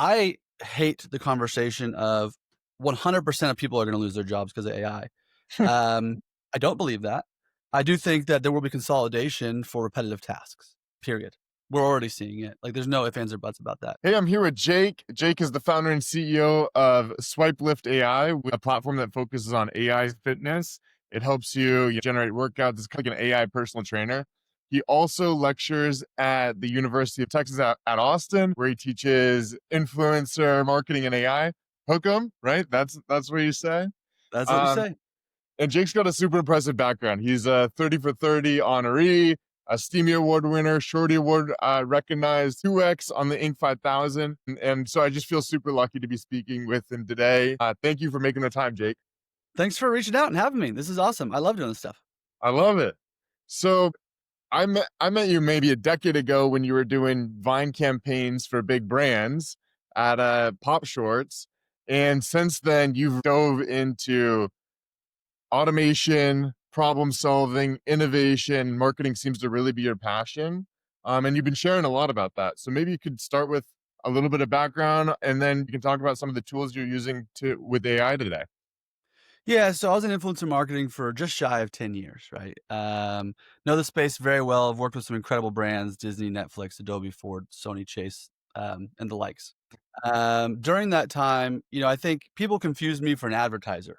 I hate the conversation of 100% of people are going to lose their jobs because of AI. I don't believe that. I do think that there will be consolidation for repetitive tasks. Period. We're already seeing it. Like, there's no ifs, ands, or buts about that. Hey, I'm here with Jake. Jake is the founder and CEO of Swipe Lift AI, a platform that focuses on AI fitness. It helps you generate workouts. It's like an AI personal trainer. He also lectures at the University of Texas at Austin, where he teaches influencer marketing and AI. Hook 'em, right? That's what you say. That's what you Um, say. and Jake's got a super impressive background. He's a 30 for 30 honoree, a Steamy Award winner, Shorty Award recognized, 2X on the Inc. 5000. And so I just feel super lucky to be speaking with him today. Thank you for making the time, Jake. Thanks for reaching out and having me. This is awesome. I love doing this stuff. I love it. So I met you maybe a decade ago when you were doing Vine campaigns for big brands at Pop Shorts. And since then, you've dove into automation, problem solving, innovation, marketing seems to really be your passion. And you've been sharing a lot about that. So maybe you could start with a little bit of background and then you can talk about some of the tools you're using with AI today. Yeah, so I was in influencer marketing for just shy of 10 years, right? Know the space very well. I've worked with some incredible brands, Disney, Netflix, Adobe, Ford, Sony, Chase, and the likes. During that time, I think people confused me for an advertiser.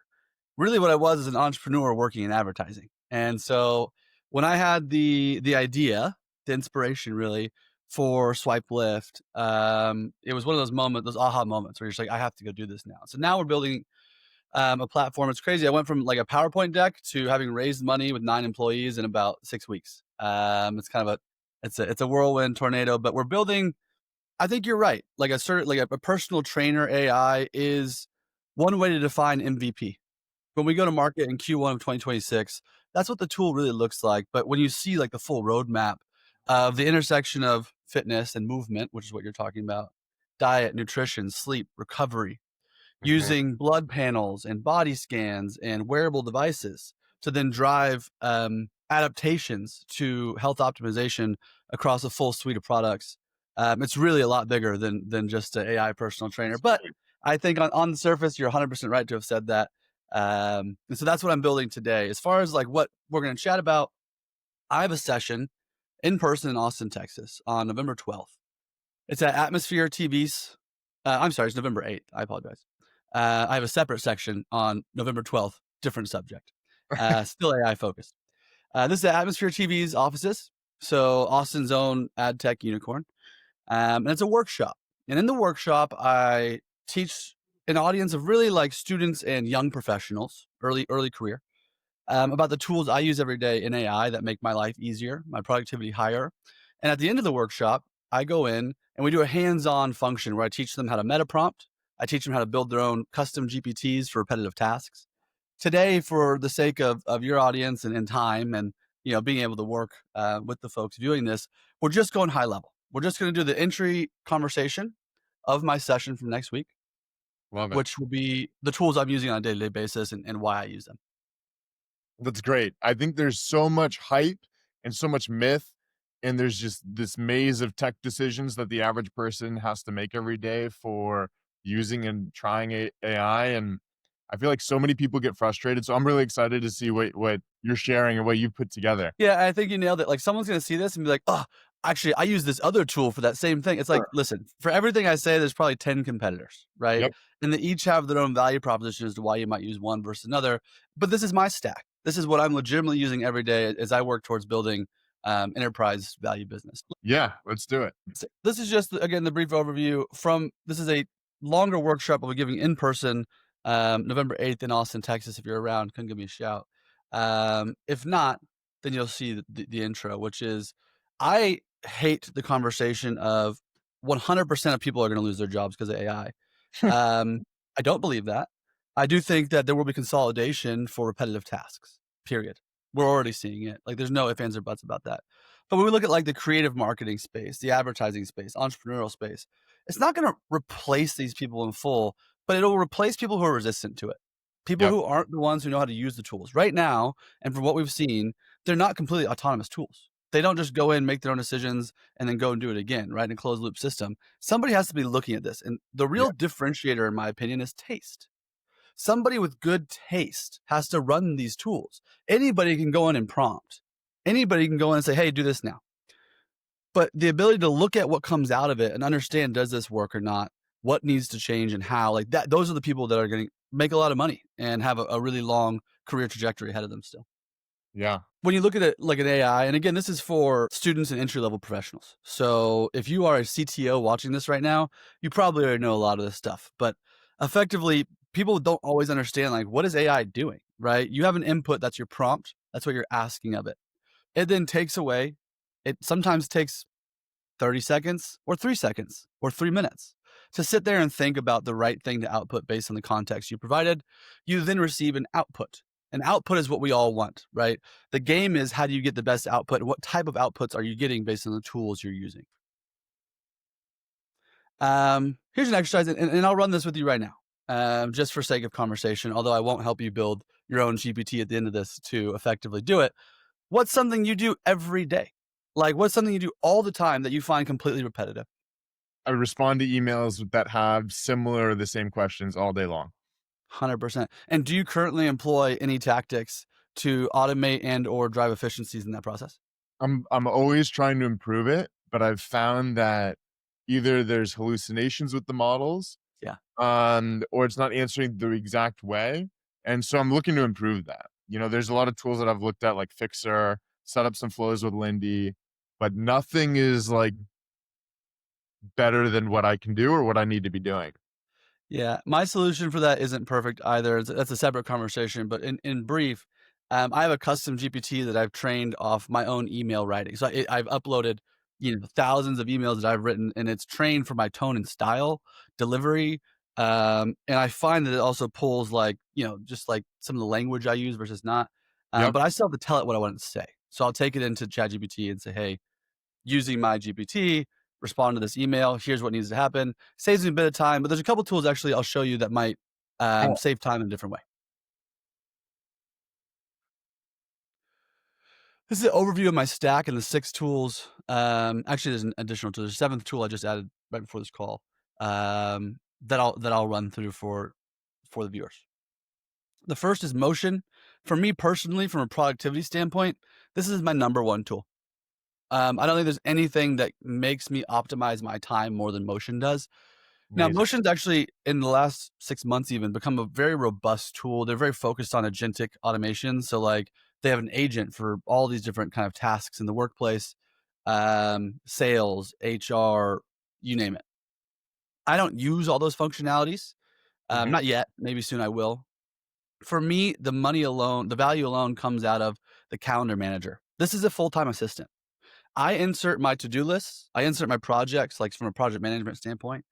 Really what I was is an entrepreneur working in advertising. And so when I had the idea, the inspiration really for Swipe Lift, it was one of those moments, those aha moments where you're just like, I have to go do this now. So now we're building a platform. It's crazy. I went from like a PowerPoint deck to having raised money with 9 employees in about 6 weeks. It's kind of it's a whirlwind tornado, but we're building. I think you're right. Like a personal trainer AI is one way to define MVP. When we go to market in Q1 of 2026, that's what the tool really looks like. But when you see like the full roadmap of the intersection of fitness and movement, which is what you're talking about, diet, nutrition, sleep, recovery, Mhm. using blood panels and body scans and wearable devices to then drive adaptations to health optimization across a full suite of products. It's really a lot bigger than just an AI personal trainer. But I think on the surface, you're 100% right to have said that. And so that's what I'm building today. As far as like what we're going to chat about, I have a session in person in Austin, Texas on November 12th. It's at Atmosphere TV's. I'm sorry, it's November 8th. I apologize. I have a separate section on November 12th, different subject, still AI focused. This is at Atmosphere TV's offices, so Austin's own ad tech unicorn. And it's a workshop. And in the workshop, I teach an audience of really like students and young professionals, early career, about the tools I use every day in AI that make my life easier, my productivity higher. And at the end of the workshop, I go in and we do a hands-on function where I teach them how to meta prompt. I teach them how to build their own custom GPTs for repetitive tasks. Today, for the sake of your audience and time and being able to work with the folks doing this, we're just going high level. We're just going to do the entry conversation of my session from next week, Love it. which will be the tools I'm using on a day-to-day basis and why I use them. That's great. I think there's so much hype and so much myth, and there's just this maze of tech decisions that the average person has to make every day for using and trying AI. And I feel like so many people get frustrated. So I'm really excited to see what you're sharing and what you've put together. Yeah, I think you nailed it. Like, someone's gonna see this and be like, "Oh, actually, I use this other tool for that same thing." It's like, Sure. listen, for everything I say, there's probably 10 competitors, right? Yep. And they each have their own value proposition as to why you might use one versus another. But this is my stack. This is what I'm legitimately using every day as I work towards building enterprise value business. Yeah, let's do it. So this is just again the brief overview from. This is a longer workshop I'll be giving in person November 8th in Austin, Texas. If you're around, come give me a shout. If not, then you'll see the intro, which is I hate the conversation of 100% of people are going to lose their jobs because of AI. I don't believe that. I do think that there will be consolidation for repetitive tasks. Period. We're already seeing it. Like, there's no ifs, ands, or buts about that. But when we look at like the creative marketing space, the advertising space, entrepreneurial space, it's not going to replace these people in full, but it'll replace people who are resistant to it. People Yep. who aren't the ones who know how to use the tools right now. And from what we've seen, they're not completely autonomous tools. They don't just go in, make their own decisions, and then go and do it again, right, in a closed loop system. Somebody has to be looking at this, and the Yeah. real differentiator, in my opinion, is taste. Somebody with good taste has to run these tools. Anybody can go in and prompt. Anybody can go in and say, "Hey, do this now." But the ability to look at what comes out of it and understand, does this work or not? What needs to change and how? Like that, those are the people that are going to make a lot of money and have a really long career trajectory ahead of them still. Yeah. When you look at it like an AI, and again, this is for students and entry level professionals. So if you are a CTO watching this right now, you probably already know a lot of this stuff. But effectively, people don't always understand like what is AI doing, right? You have an input, that's your prompt, that's what you're asking of it. It then takes away, it sometimes takes 30 seconds or 3 seconds or 3 minutes to sit there and think about the right thing to output based on the context you provided. You then receive an output. An output is what we all want, right? The game is, how do you get the best output and what type of outputs are you getting based on the tools you're using? Here's an exercise, and I'll run this with you right now, just for sake of conversation, although I won't help you build your own GPT at the end of this to effectively do it. What's something you do every day? Like, what's something you do all the time that you find completely repetitive? I respond to emails that have similar or the same questions all day long. 100%. And do you currently employ any tactics to automate and or drive efficiencies in that process? I'm always trying to improve it, but I've found that either there's hallucinations with the models, Yeah. or it's not answering the exact way. And so I'm looking to improve that. There's a lot of tools that I've looked at, like Fixer, set up some flows with Lindy, but nothing is like better than what I can do or what I need to be doing. Yeah, my solution for that isn't perfect either. That's a separate conversation. But in brief, I have a custom GPT that I've trained off my own email writing. So I've uploaded, thousands of emails that I've written, and it's trained for my tone and style, delivery, and I find that it also pulls like just like some of the language I use versus not. Yep. But I still have to tell it what I want it to say. So I'll take it into ChatGPT and say, "Hey, using my GPT, respond to this email. Here's what needs to happen." Saves me a bit of time, but there's a couple tools actually I'll show you that might Oh, save time in a different way. This is an overview of my stack and the 6 tools. Actually, there's an additional tool. There's a 7th tool I just added right before this call, that I'll run through for the viewers. The first is Motion. For me personally, from a productivity standpoint, this is my number one tool. I don't think there's anything that makes me optimize my time more than Motion does. Now, amazing. Motion's actually, in the last 6 months even, become a very robust tool. They're very focused on agentic automation. So, like, they have an agent for all these different kind of tasks in the workplace, sales, HR, you name it. I don't use all those functionalities, Mhm. not yet. Maybe soon I will. For me, the money alone, the value alone comes out of the calendar manager. This is a full-time assistant. I insert my to-do lists, I insert my projects, like, from a project management standpoint,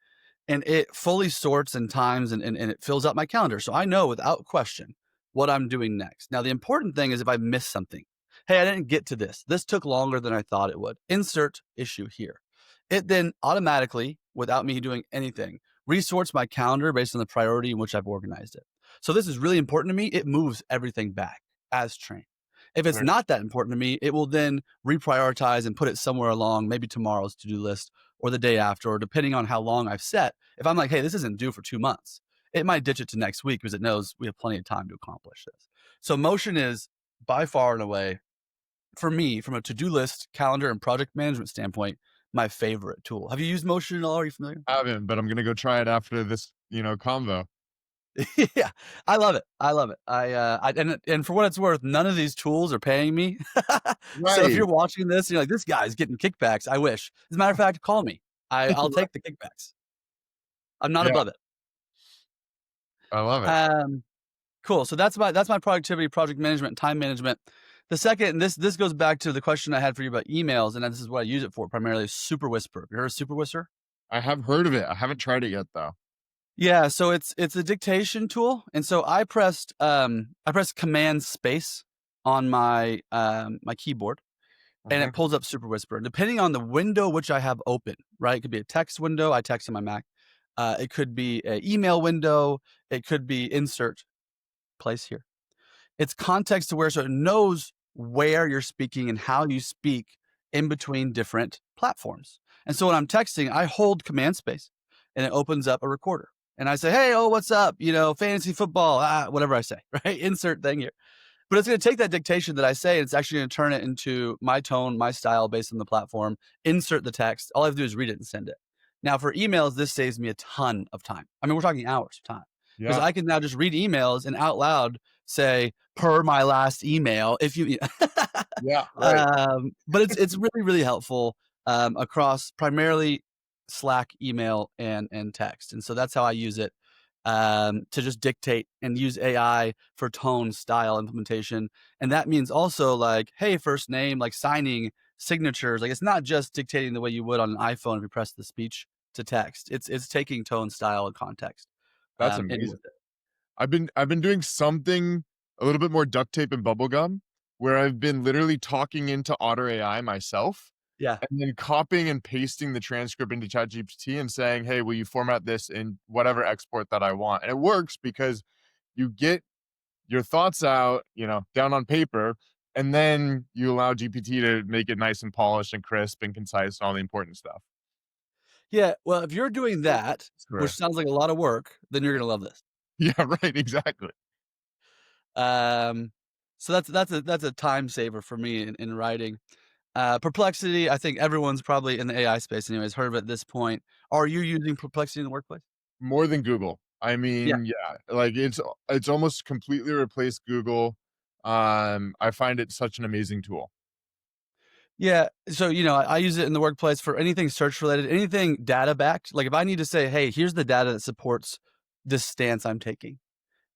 and it fully sorts and times and it fills out my calendar. So I know without question what I'm doing next. Now, the important thing is if I miss something, hey, I didn't get to this. This took longer than I thought it would. Insert issue here. It then automatically, without me doing anything, resorts my calendar based on the priority in which I've organized it. So this is really important to me. It moves everything back as trained. If it's Right. not that important to me, it will then reprioritize and put it somewhere along, maybe tomorrow's to do list or the day after, or depending on how long I've set. If I'm like, hey, this isn't due for 2 months, it might ditch it to next week because it knows we have plenty of time to accomplish this. So Motion is by far and away, for me, from a to-do list, calendar, and project management standpoint, my favorite tool. Have you used Motion at all? Are you familiar? I haven't, but I'm gonna go try it after this, convo. Yeah, I love it. I love it. And for what it's worth, none of these tools are paying me. So if Right. you're watching this, and you're like, this guy's getting kickbacks. I wish. As a matter of fact, call me. I'll Right. take the kickbacks. I'm not Yeah, above it. I love it. Um, cool. So that's my productivity, project management, time management. The second, and this goes back to the question I had for you about emails, and this is what I use it for primarily, is Super Whisper. You heard of Super Whisper? I have heard of it. I haven't tried it yet, though. Yeah, so it's a dictation tool, and so I pressed Command Space on my keyboard, and Mhm. it pulls up Super Whisper. Depending on the window which I have open, right? It could be a text window. I text on my Mac. It could be an email window. It could be insert place here. It's context aware, so it knows where you're speaking and how you speak in between different platforms. And so when I'm texting, I hold command space and it opens up a recorder. And I say, hey, oh, what's up? Fantasy football, whatever I say, right? Insert thing here. But it's going to take that dictation that I say, and it's actually going to turn it into my tone, my style based on the platform, insert the text. All I have to do is read it and send it. Now, for emails, this saves me a ton of time. I mean, we're talking hours of time because Yeah. I can now just read emails and out loud say, per my last email, if you, Yeah. Right. but it's really, really helpful across primarily Slack, email, and text. And so that's how I use it to just dictate and use AI for tone, style, implementation. And that means also like, hey, first name, like signing signatures. Like it's not just dictating the way you would on an iPhone if you press the speech to text. It's taking tone, style, and context That's in amazing. with it. I've been doing something a little bit more duct tape and bubble gum, where I've been literally talking into Otter AI myself, Yeah. and then copying and pasting the transcript into ChatGPT and saying, "Hey, will you format this in whatever export that I want?" And it works because you get your thoughts out, down on paper, and then you allow GPT to make it nice and polished and crisp and concise and all the important stuff. Yeah. Well, if you're doing that, which Sure. sounds like a lot of work, then you're gonna love this. Yeah, right, exactly. Um, so that's a time saver for me in writing. Perplexity, I think everyone's probably in the AI space anyways, heard of it at this point. Are you using Perplexity in the workplace? More than Google. I Yeah. mean, yeah, like, it's almost completely replaced Google. I find it such an amazing tool. Yeah. So, I use it in the workplace for anything search related, anything data backed. Like if I need to say, hey, here's the data that supports this stance I'm taking,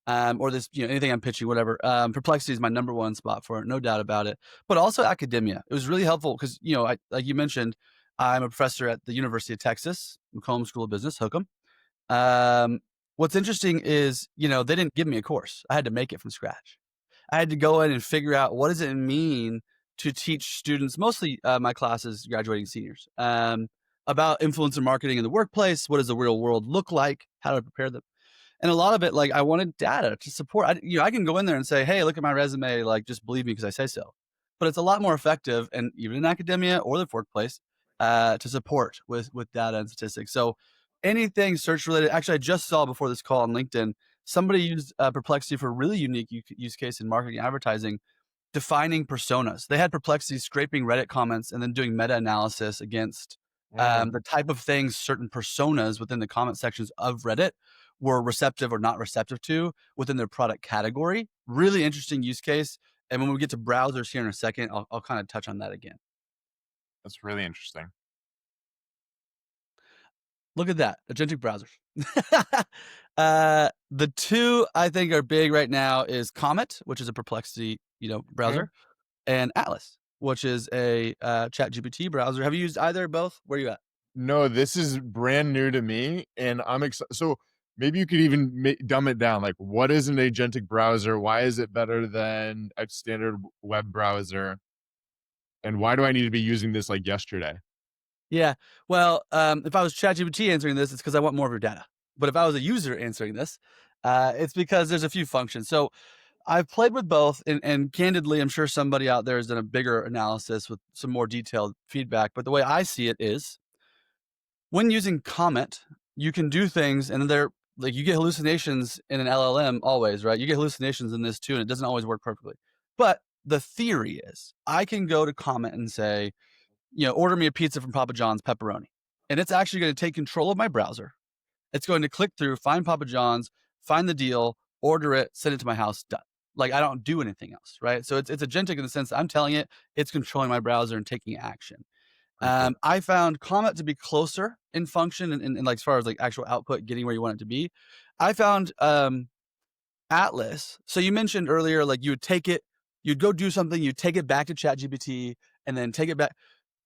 or this, anything I'm pitching, whatever. Perplexity is my number one spot for it, no doubt about it. But also academia. It was really helpful because, like you mentioned, I'm a professor at the University of Texas, McCollum School of Business, Hook 'em. What's interesting is, they didn't give me a course. I had to make it from scratch. I had to go in and figure out what does it mean to teach students, mostly my classes, graduating seniors, about influencer marketing in the workplace. What does the real world look like? How do I prepare them? And a lot of it, like I wanted data to support. I can go in there and say, "Hey, look at my resume. Like, just believe me because I say so." But it's a lot more effective, and even in academia or the workplace, to support with data and statistics. So anything search related. Actually, I just saw before this call on LinkedIn, somebody used Perplexity for a really unique use case in marketing and advertising, defining personas. They had Perplexity scraping Reddit comments and then doing meta analysis against Mm, the type of things certain personas within the comment sections of Reddit were receptive or not receptive to within their product category. Really interesting use case. And when we get to browsers here in a second, I'll kind of touch on that again. that's really interesting. Look at that, agentic browsers. The two I think are big right now is Comet, which is a Perplexity, Okay. browser, and Atlas, which is a Chat GPT browser. Have you used either or both? Where are you at? No, this is brand new to me, and I'm excited. So maybe you could even dumb it down. Like, what is an agentic browser? Why is it better than a standard web browser? And why do I need to be using this like yesterday? Yeah. Well, if I was ChatGPT answering this, it's because I want more of your data. But if I was a user answering this, it's because there's a few functions. So I've played with both, and candidly, I'm sure somebody out there has done a bigger analysis with some more detailed feedback. But the way I see it is, when using comment, you can do things, and they're like you get hallucinations in an LLM always, right? You get hallucinations in this too, and it doesn't always work perfectly. But the theory is, I can go to comment and say, order me a pizza from Papa John's pepperoni. And it's actually going to take control of my browser. It's going to click through, find Papa John's, find the deal, order it, send it to my house, done. Like I don't do anything else, right? So it's agentic in the sense that I'm telling it, it's controlling my browser and taking action. For sure. I found Comet to be closer in function and like as far as like actual output, getting where you want it to be. I found Atlas. So you mentioned earlier, like you would take it, you'd go do something, you take it back to ChatGPT, and then take it back.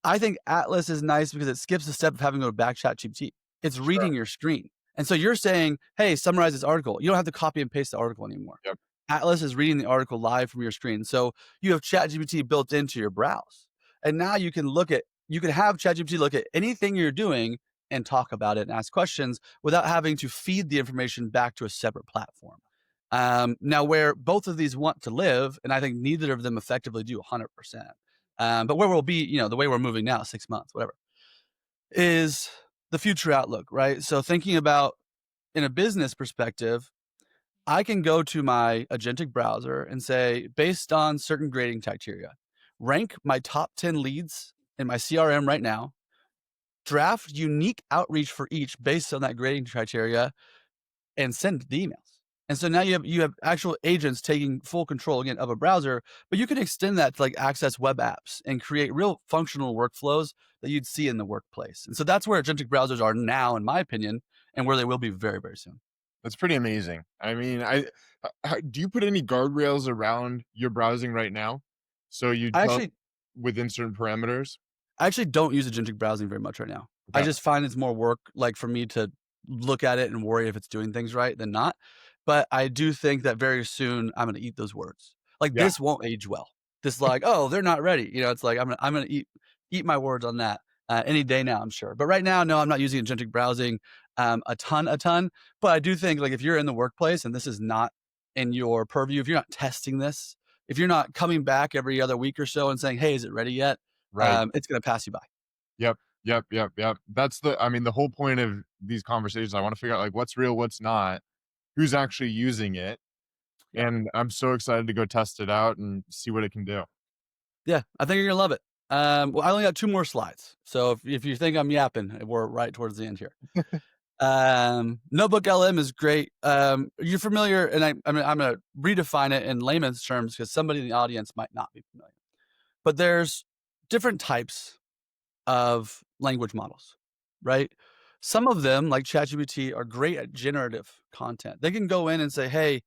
I think Atlas is nice because it skips the step of having to go back ChatGPT. It's Sure. reading your screen. And so you're saying, hey, summarize this article. You don't have to copy and paste the article anymore. Yep. Atlas is reading the article live from your screen. So you have ChatGPT built into your browse. And now you can have ChatGPT look at anything you're doing and talk about it and ask questions without having to feed the information back to a separate platform. Now, where both of these want to live, and I think neither of them effectively do 100%, But where we'll be, the way we're moving now, 6 months, whatever, is the future outlook, right? So thinking about in a business perspective, I can go to my agentic browser and say, based on certain grading criteria, rank my top 10 leads in my CRM right now, draft unique outreach for each based on that grading criteria, and send the emails. And so now you have actual agents taking full control again of a browser, but you can extend that to like access web apps and create real functional workflows that you'd see in the workplace. And so that's where agentic browsers are now, in my opinion, and where they will be very, very soon. That's pretty amazing. I mean, do you put any guardrails around your browsing right now? So you I tell actually within certain parameters? I actually don't use agentic browsing very much right now. I Okay. just find it's more work, like, for me to look at it and worry if it's doing things right than not. But I do think that very soon I'm gonna eat those words. Like, Yeah. this won't age well. This, like, "Oh, they're not ready." It's like I'm gonna eat my words on that, any day now, I'm sure. But right now, no, I'm not using agentic browsing, a ton. But I do think, like, if you're in the workplace and this is not in your purview, if you're not testing this, if you're not coming back every other week or so and saying, "Hey, is it ready yet?" Right. It's gonna pass you by. Yep. Yep. Yep. Yep. That's I mean, the whole point of these conversations, I want to figure out like what's real, what's not, who's actually using it. Yeah. And I'm so excited to go test it out and see what it can do. Yeah, I think you're gonna love it. Well, I only got 2 more slides, so if you think I'm yapping, we're right towards the end here. Notebook LM is great. You're familiar, and I'm gonna redefine it in layman's terms because somebody in the audience might not be familiar. But there's different types of language models, right? Some of them, like ChatGPT, are great at generative content. They can go in and say, "Hey,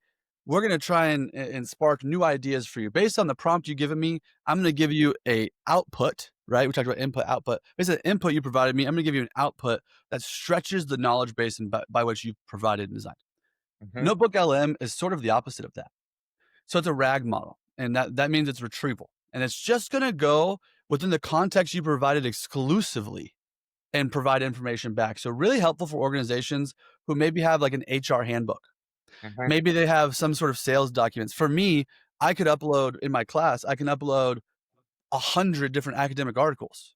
we're going to try and spark new ideas for you based on the prompt you've given me. I'm going to give you a output." Right? We talked about input, output. Based on the input you provided me, I'm going to give you an output that stretches the knowledge base and by which you've provided and designed. Hmm. Notebook LM is sort of the opposite of that. So it's a RAG model, and that means it's retrieval, and it's just going to go within the context you provided exclusively and provide information back. So really helpful for organizations who maybe have like an HR handbook. Hmm. Maybe they have some sort of sales documents. For me, I could upload in my class, I can upload 100 different academic articles.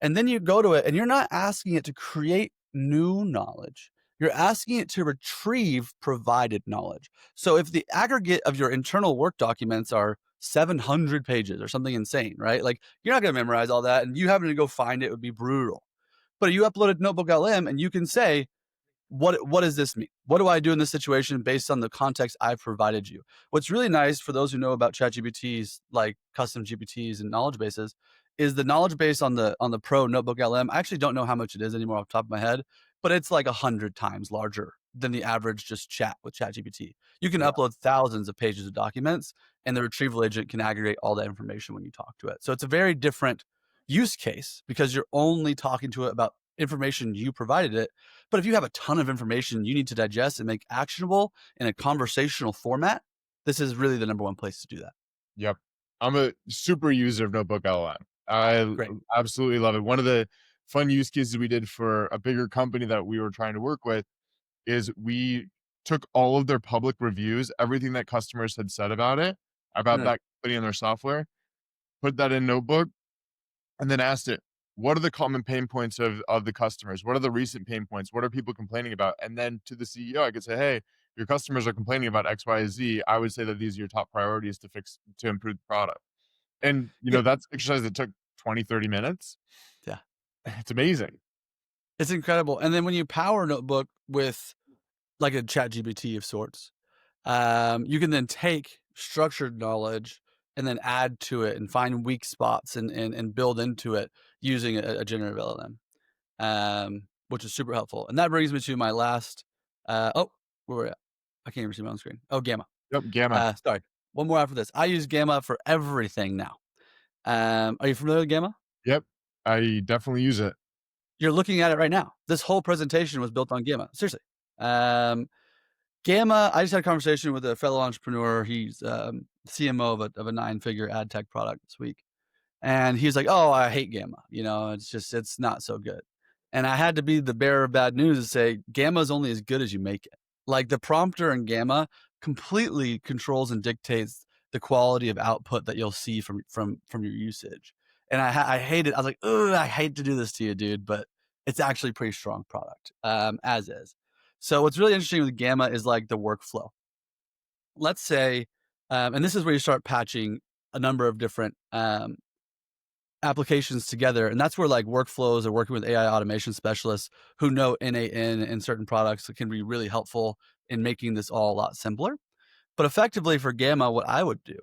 And then you go to it and you're not asking it to create new knowledge. You're asking it to retrieve provided knowledge. So if the aggregate of your internal work documents are 700 pages or something insane, right? Like, you're not going to memorize all that, and you having to go find it would be brutal. But you uploaded Notebook LM and you can say, what does this mean? What do I do in this situation based on the context I've provided you? What's really nice for those who know about ChatGPTs, like custom GPTs and knowledge bases, is the knowledge base on the Pro Notebook LM. I actually don't know how much it is anymore off the top of my head, but it's like 100 times larger than the average just chat with ChatGPT. You can Yeah. upload thousands of pages of documents, and the retrieval agent can aggregate all that information when you talk to it. So it's a very different use case because you're only talking to it about information you provided it. But if you have a ton of information you need to digest and make actionable in a conversational format, this is really the number one place to do that. Yep. I'm a super user of Notebook LM. I Great. absolutely love it. One of the fun use cases we did for a bigger company that we were trying to work with is we took all of their public reviews, everything that customers had said about it, about Right. that company and their software, put that in Notebook, and then asked it, what are the common pain points of the customers? What are the recent pain points? What are people complaining about? And then to the CEO, I could say, hey, your customers are complaining about X, Y, Z. I would say that these are your top priorities to improve the product. And, Yeah. that's exercise that took 20, 30 minutes. Yeah. It's amazing. It's incredible. And then when you power Notebook with like a chat GPT of sorts, you can then take structured knowledge and then add to it and find weak spots and build into it using a generative LLM, which is super helpful. And that brings me to my last, oh, where were we at? I can't even see my own screen. Oh, Gamma. Yep, Gamma. Sorry. One more after this. I use Gamma for everything now. Are you familiar with Gamma? Yep, I definitely use it. You're looking at it right now. This whole presentation was built on Gamma. Seriously. Um, Gamma, I just had a conversation with a fellow entrepreneur. He's CMO of a 9-figure ad tech product this week. And he's like, "Oh, I hate Gamma. It's not so good." And I had to be the bearer of bad news and say, Gamma is only as good as you make it. Like, the prompter in Gamma completely controls and dictates the quality of output that you'll see from your usage. and I hate it. I was like, "Ugh, I hate to do this to you, dude," but it's actually a pretty strong product, as is. So what's really interesting with Gamma is like the workflow. Let's say, and this is where you start patching a number of different applications together, and that's where like workflows or working with AI automation specialists who know NAN in certain products can be really helpful in making this all a lot simpler. But effectively for Gamma, what I would do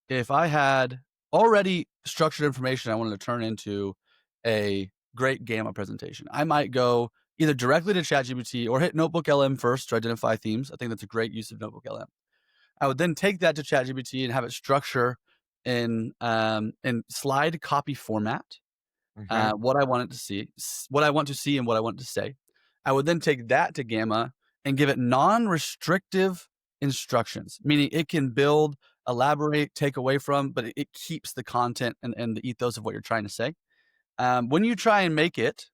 if I had already structured information I wanted to turn into a great Gamma presentation, I might go either directly to ChatGPT or hit Notebook LM first to identify themes. I think that's a great use of Notebook LM. I would then take that to ChatGPT and have it structure in slide copy format Okay. what I want it to see, what I want to see, and what I want it to say. I would then take that to Gamma and give it non-restrictive instructions, meaning it can build, elaborate, take away from, but it keeps the content and the ethos of what you're trying to say. When you try and make it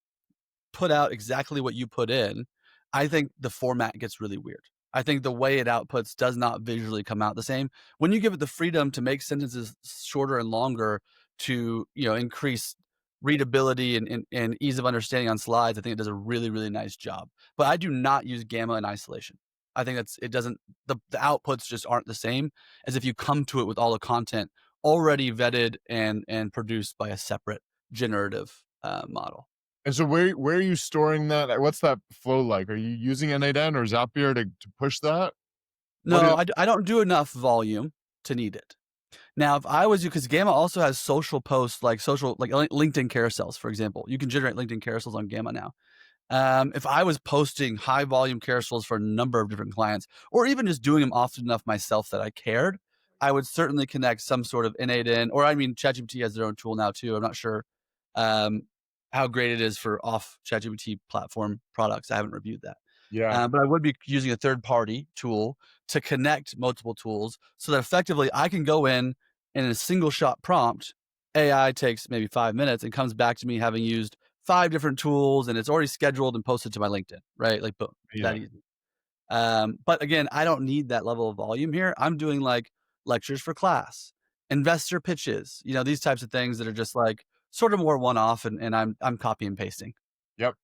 put out exactly what you put in, I think the format gets really weird. I think the way it outputs does not visually come out the same. When you give it the freedom to make sentences shorter and longer to, increase readability and ease of understanding on slides, I think it does a really, really nice job. But I do not use Gamma in isolation. I think it doesn't the outputs just aren't the same as if you come to it with all the content already vetted and produced by a separate generative model. And so where are you storing that? What's that flow like? Are you using N8N or Zapier to push that? What No, is I don't do enough volume to need it. Now, if I was you, because Gamma also has social posts, like LinkedIn carousels, for example. You can generate LinkedIn carousels on Gamma now. If I was posting high volume carousels for a number of different clients, or even just doing them often enough myself that I cared, I would certainly connect some sort of innate in, or I mean, ChatGPT has their own tool now too. I'm not sure um, how great it is for off ChatGPT platform products. I haven't reviewed that. Yeah. But I would be using a third party tool to connect multiple tools so that effectively I can go in a single shot prompt. AI takes maybe 5 minutes and comes back to me having used 5 different tools and it's already scheduled and posted to my LinkedIn, right? Like, boom, that Amazing. easy. But again, I don't need that level of volume here. I'm doing like lectures for class, investor pitches, these types of things that are just like sort of more one off and I'm copy and pasting. Yep.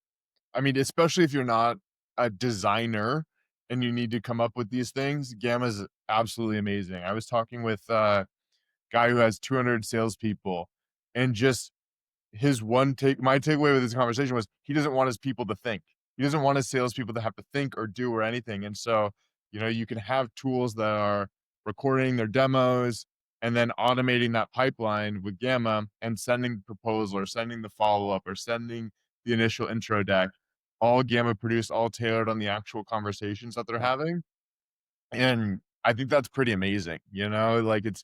I mean, especially if you're not a designer and you need to come up with these things, Gamma is absolutely amazing. I was talking with a guy who has 200 salespeople, and just my takeaway with this conversation was he doesn't want his people to think. He doesn't want his salespeople to have to think or do or anything. And so, you can have tools that are recording their demos and then automating that pipeline with Gamma and sending the proposal or sending the follow up or sending the initial intro deck, all Gamma produced, all tailored on the actual conversations that they're Yeah. having. And I think that's pretty amazing. Like it's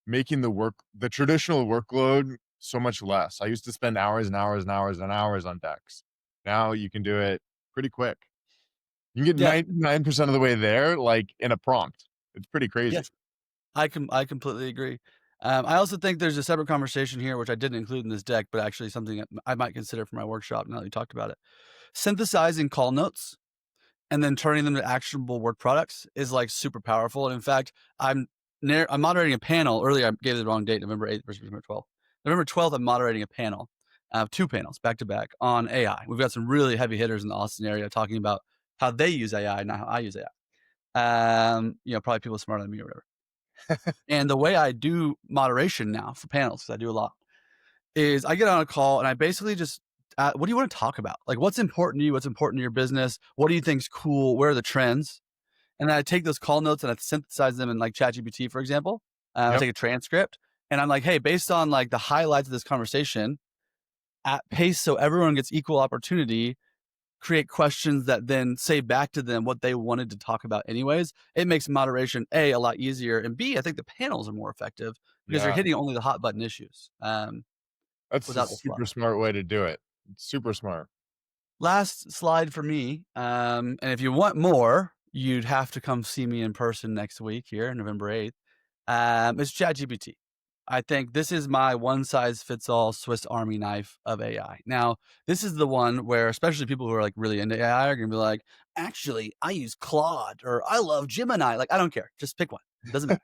making the traditional workload so much less. I used to spend hours and hours and hours and hours on decks. Now you can do it pretty quick. You can get Yeah. 99% of the way there, like in a prompt. It's pretty crazy. Yes. I completely agree. I also think there's a separate conversation here, which I didn't include in this deck, but actually something that I might consider for my workshop now that you talked about it. Synthesizing call notes and then turning them to actionable work products is like super powerful. And in fact, I'm moderating a panel. Earlier, I gave the wrong date, November 8th versus November 12th. November 12th, I'm moderating a panel, 2 panels back to back on AI. We've got some really heavy hitters in the Austin area talking about how they use AI, not how I use AI. Probably people smarter than me or whatever. And the way I do moderation now for panels, because I do a lot, is I get on a call and I basically just, what do you want to talk about? Like, what's important to you? What's important to your business? What do you think's cool? Where are the trends? And then I take those call notes and I synthesize them in like ChatGPT, for example. I Yep. take a transcript and I'm like, hey, based on like the highlights of this conversation, at pace so everyone gets equal opportunity, create questions that then say back to them what they wanted to talk about anyways. It makes moderation a lot easier, and B, I think the panels are more effective because you're Yeah. hitting only the hot button issues That's a without the fluff. super smart way to do it. It's super smart. Last slide for me, and if you want more, you'd have to come see me in person next week here, November 8th. It's ChatGPT. I think this is my one size fits all Swiss Army knife of AI. Now, this is the one where especially people who are like really into AI are gonna be like, actually, I use Claude or I love Gemini. Like, I don't care. Just pick one. It doesn't matter.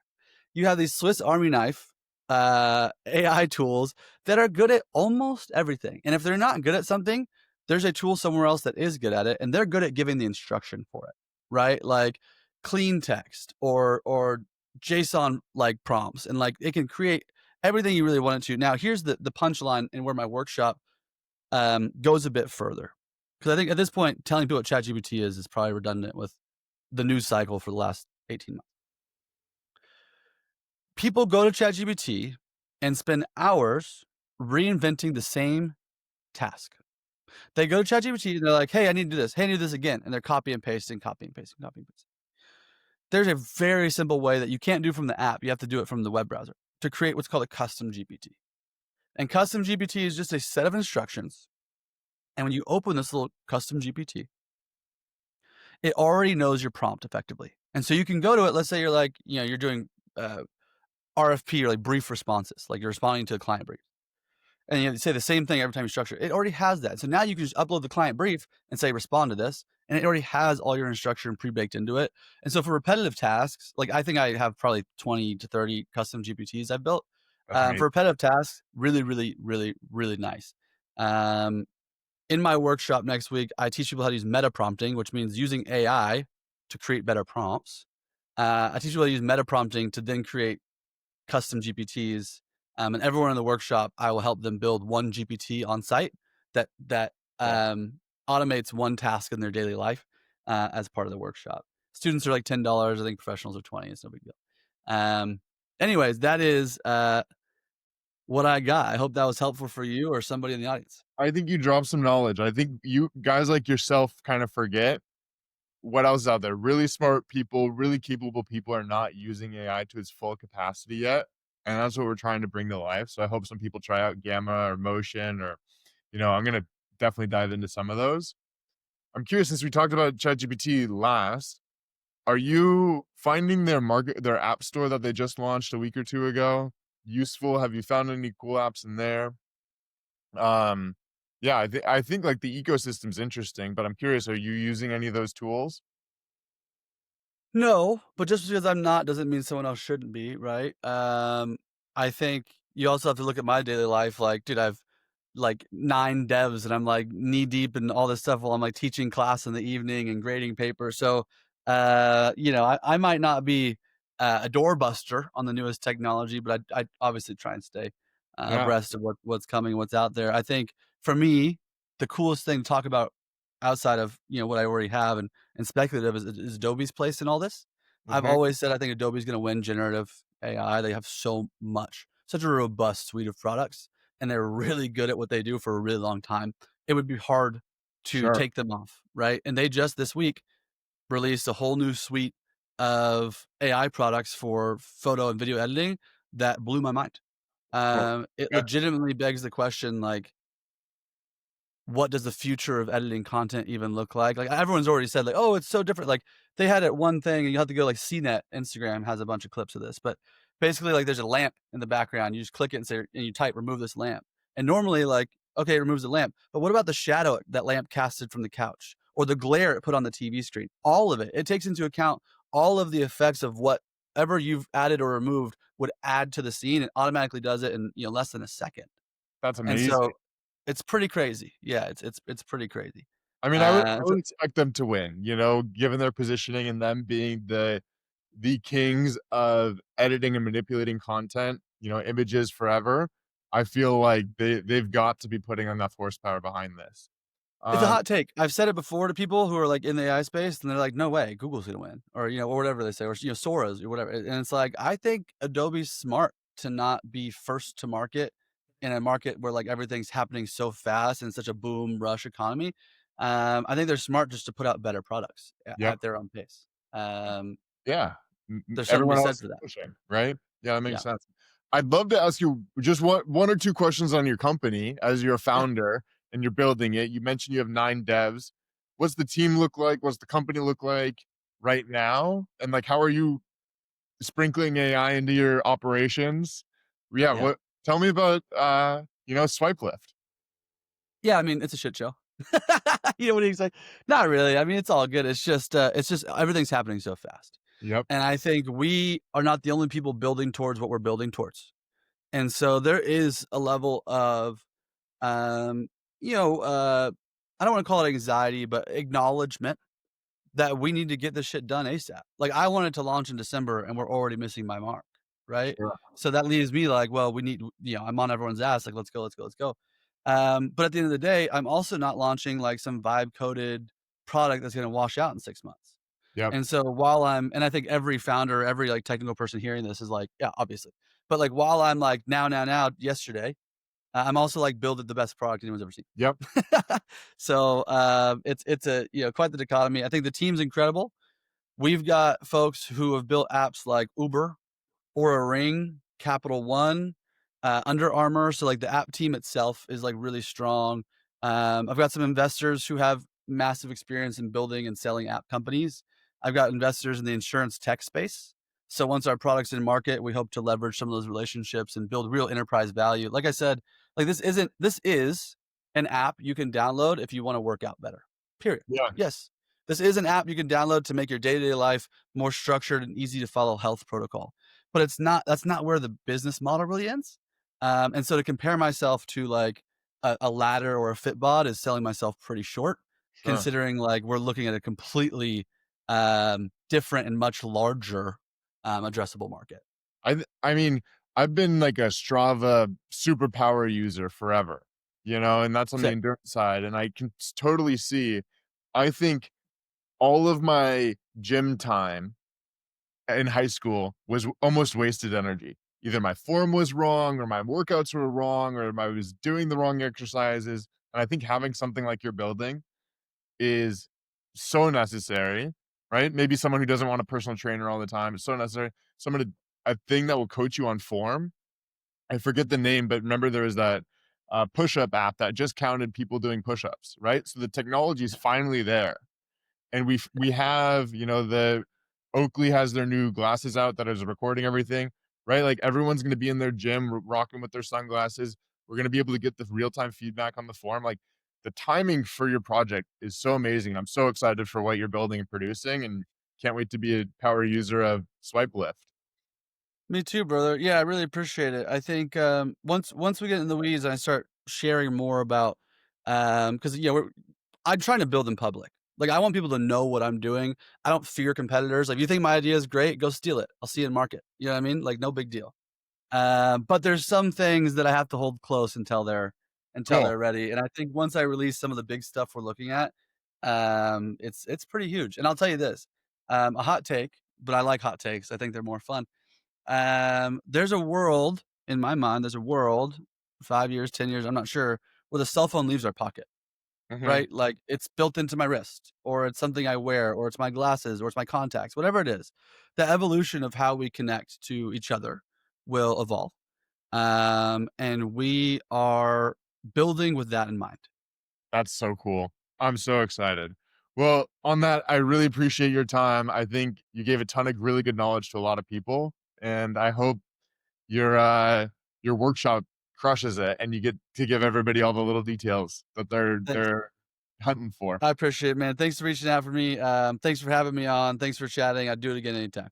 You have these Swiss Army knife AI tools that are good at almost everything. And if they're not good at something, there's a tool somewhere else that is good at it, and they're good at giving the instruction for it, right? Like clean text or JSON like prompts, and like it can create everything you really want it to. Now, here's the punchline, and where my workshop goes a bit further, because I think at this point, telling people what ChatGPT is probably redundant with the news cycle for the last 18 months. People go to ChatGPT and spend hours reinventing the same task. They go to ChatGPT and they're like, "Hey, I need to do this. Hey, I need to do this again," and they're copy and pasting, copy and pasting, copy and pasting. There's a very simple way that you can't do from the app. You have to do it from the web browser to create what's called a custom GPT. And custom GPT is just a set of instructions. And when you open this little custom GPT, it already knows your prompt effectively. And so you can go to it. Let's say you're like, you're doing RFP, or like brief responses, like you're responding to a client brief. And you say the same thing every time you structure it. It already has that. So now you can just upload the client brief and say, respond to this. And it already has all your instruction pre-baked into it. And so for repetitive tasks, like I think I have probably 20 to 30 custom GPTs I've built. That's For amazing. repetitive tasks, really, really, really, really nice. In my workshop next week, I teach people how to use meta prompting, which means using AI to create better prompts. I teach people how to use meta prompting to then create custom GPTs. And everyone in the workshop, I will help them build one GPT on site that Yeah. automates one task in their daily life as part of the workshop. Students are like $10. I think professionals are 20. It's no big deal. Anyways, that is what I got. I hope that was helpful for you or somebody in the audience. I think you dropped some knowledge. I think you guys like yourself kind of forget what else is out there. Really smart people, really capable people are not using AI to its full capacity yet. And that's what we're trying to bring to life. So I hope some people try out Gamma or Motion or, I'm going to definitely dive into some of those. I'm curious, since we talked about ChatGPT last, are you finding their app store that they just launched a week or two ago useful? Have you found any cool apps in there? Um, yeah, I think like the ecosystem's interesting, but I'm curious, are you using any of those tools? No, but just because I'm not doesn't mean someone else shouldn't be, right? I think you also have to look at my daily life. Like, dude, I've like 9 devs and I'm like knee deep in all this stuff while I'm like teaching class in the evening and grading papers. So, I might not be a doorbuster on the newest technology, but I obviously try and stay Yeah. abreast of what's coming, what's out there. I think for me, the coolest thing to talk about outside of what I already have and speculative is Adobe's place in all this. I've Mhm. always said I think Adobe's going to win generative AI. They have such a robust suite of products, and they're really good at what they do for a really long time. It would be hard to Sure. take them off, right? And they just this week released a whole new suite of AI products for photo and video editing that blew my mind. Cool. It Yeah. legitimately begs the question, like, what does the future of editing content even look like? Like everyone's already said, like, oh, it's so different. Like they had it one thing, and you have to go like CNET. Instagram has a bunch of clips of this, but basically, like, there's a lamp in the background. You just click it and say, and you type, remove this lamp. And normally, like, okay, it removes the lamp, but what about the shadow that lamp casted from the couch or the glare it put on the TV screen? All of it. It takes into account all of the effects of whatever you've added or removed would add to the scene. It automatically does it in less than a second. That's And amazing. so it's pretty crazy. Yeah, it's pretty crazy. I mean, I So would expect them to win, given their positioning and them being the kings of editing and manipulating content, images forever. I feel like they've got to be putting enough horsepower behind this. it's a Um, hot take. I've said it before to people who are like in the AI space, and they're like, "No way, Google's gonna win," or or whatever they say, or Sora's or whatever. And it's like I think Adobe's smart to not be first to market in a market where like everything's happening so fast and such a boom rush economy. I think they're smart just to put out better products yep. at their own pace. Yeah. There's something to be Everyone said else for is that. pushing, right? Yeah, that makes Yeah, sense. I'd love to ask you just one or two questions on your company as you're a yeah, founder and you're building it. You mentioned you have 9 devs. What's the team look like? What's the company look like right now? And, like, how are you sprinkling AI into your operations? Yeah, yeah. tell me about, Swipe Lift. Yeah, I mean, it's a shit show. What do you say? Not really. I mean, it's all good. It's just everything's happening so fast. Yep. And I think we are not the only people building towards what we're building towards. And so there is a level of, um, you know, I don't want to call it anxiety, but acknowledgement that we need to get this shit done ASAP. Like, I wanted to launch in December and we're already missing my mark, right? Sure. So that leaves me like, well, we need, I'm on everyone's ass, like, let's go, let's go, let's go. But at the end of the day, I'm also not launching like some vibe coded product that's gonna wash out in 6 months. Yep. And so and I think every founder, every like technical person hearing this is like, yeah, obviously. But like while I'm like now, yesterday, I'm also like build it the best product anyone's ever seen. Yep. So it's a quite the dichotomy. I think the team's incredible. We've got folks who have built apps like Uber or a Ring, Capital One, Under Armour. So like the app team itself is like really strong. I've got some investors who have massive experience in building and selling app companies. I've got investors in the insurance tech space. So once our product's in market, we hope to leverage some of those relationships and build real enterprise value. Like I said, like this is an app you can download if you want to work out better. Period. Yeah. Yes. This is an app you can download to make your day-to-day life more structured and easy to follow health protocol. But that's not where the business model really ends. And so to compare myself to like a ladder or a Fitbod is selling myself pretty short, Sure. considering like we're looking at a completely different and much larger addressable market. I mean, I've been like a Strava superpower user forever, and that's on the Sick. endurance side. And I can totally see, I think all of my gym time in high school was almost wasted energy. Either my form was wrong or my workouts were wrong or I was doing the wrong exercises. And I think having something like you're building is so necessary, right? Maybe someone who doesn't want a personal trainer all the time is so necessary. Someone to a thing that will coach you on form. I forget the name, but remember there was that push-up app that just counted people doing push-ups, right? So the technology is finally there, and we have the Oakley has their new glasses out that is recording everything, right? Like everyone's going to be in their gym rocking with their sunglasses. We're going to be able to get the real-time feedback on the form. Like the timing for your project is so amazing. I'm so excited for what you're building and producing, and can't wait to be a power user of Swipe Lift. Me too, brother. Yeah, I really appreciate it. I think once we get in the weeds and I start sharing more about because I'm trying to build in public. Like I want people to know what I'm doing. I don't fear competitors. Like if you think my idea is great, go steal it. I'll see you in market. You know what I mean? Like no big deal. But there's some things that I have to hold close until Cool. they're ready. And I think once I release some of the big stuff we're looking at, it's pretty huge. And I'll tell you this, a hot take, but I like hot takes. I think they're more fun. There's a world in my mind. There's a world, 5 years, 10 years, I'm not sure, where the cell phone leaves our pocket. Hmm. Right? Like it's built into my wrist, or it's something I wear, or it's my glasses, or it's my contacts, whatever it is. The evolution of how we connect to each other will evolve. And we are building with that in mind. That's so cool. I'm so excited. Well, on that, I really appreciate your time. I think you gave a ton of really good knowledge to a lot of people, and I hope your workshop crushes it and you get to give everybody all the little details that Thanks. they're hunting for. I appreciate it, man. Thanks for reaching out for me. Thanks for having me on. Thanks for chatting. I'd do it again anytime.